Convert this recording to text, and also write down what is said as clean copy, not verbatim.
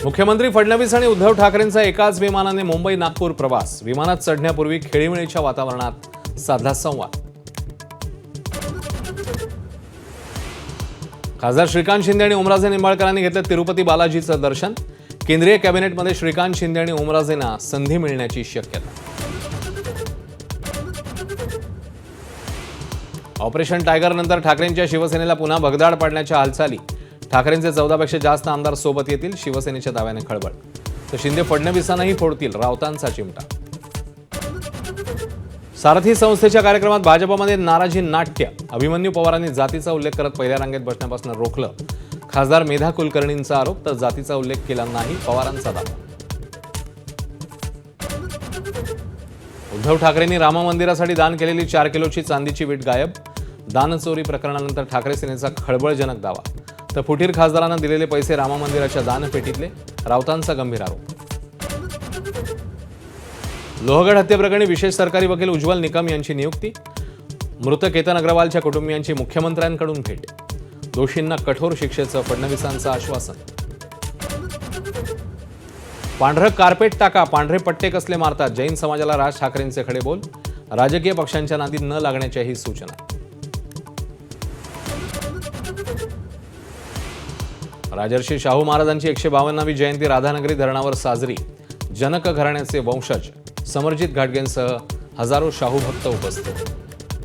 मुख्यमंत्री फडणवीस आणि उद्धव ठाकरेंचा एकाच विमानाने मुंबई नागपूर प्रवास। विमानात चढण्यापूर्वी खेळीमेळीच्या वातावरणात साधला संवाद। खासदार श्रीकांत शिंदे आणि ओमराजे निंबाळकरांनी घेतलं तिरुपती बालाजीचं दर्शन। केंद्रीय कॅबिनेटमध्ये श्रीकांत शिंदे आणि ओमराजेंना संधी मिळण्याची शक्यता। ऑपरेशन टायगर नंतर ठाकरेंच्या शिवसेनेला पुन्हा भगदाड पाडण्याच्या हालचाली। ठाकरेंचे 14 पेक्षा जास्त आमदार सोबत येतील, शिवसेनेच्या दाव्याने खळबळ। तर शिंदे फडणवीसांनाही फोडतील, राऊतांचा चिमटा। सारथी संस्थेच्या कार्यक्रमात भाजपमध्ये नाराजी नाट्य। अभिमन्यू पवारांनी जातीचा उल्लेख करत पहिल्या रांगेत बसण्यापासून रोखलं। खासदार मेधा कुलकर्णींचा आरोप, तर जातीचा उल्लेख केला नाही पवारांचा दावा। उद्धव ठाकरेंनी राम मंदिरासाठी दान केलेली 4 किलोची चांदीची वीट गायब। दानचोरी प्रकरणानंतर ठाकरे सेनेचा खळबळजनक दावा। तर फुटीर खासदारांना दिलेले पैसे राम मंदिराच्या दानपेटीतले, राऊतांचा गंभीर आरोप। लोहगड हत्येप्रकरणी विशेष सरकारी वकील उज्ज्वल निकम यांची नियुक्ती। मृत केतन अग्रवालच्या कुटुंबियांची मुख्यमंत्र्यांकडून भेट। दोषींना कठोर शिक्षेचं फडणवीसांचं आश्वासन। पांढरं कार्पेट टाका, पांढरे पट्टे कसले मारतात, जैन समाजाला राज ठाकरेंचे खडे बोल। राजकीय पक्षांच्या नादी न लागण्याच्याही सूचना। राजर्षी शाहू महाराजांची 152वी जयंती राधानगरी धरणावर साजरी। जनक घराण्याचे वंशज समरजित घाटगेंसह हजारो शाहू भक्त उपस्थित।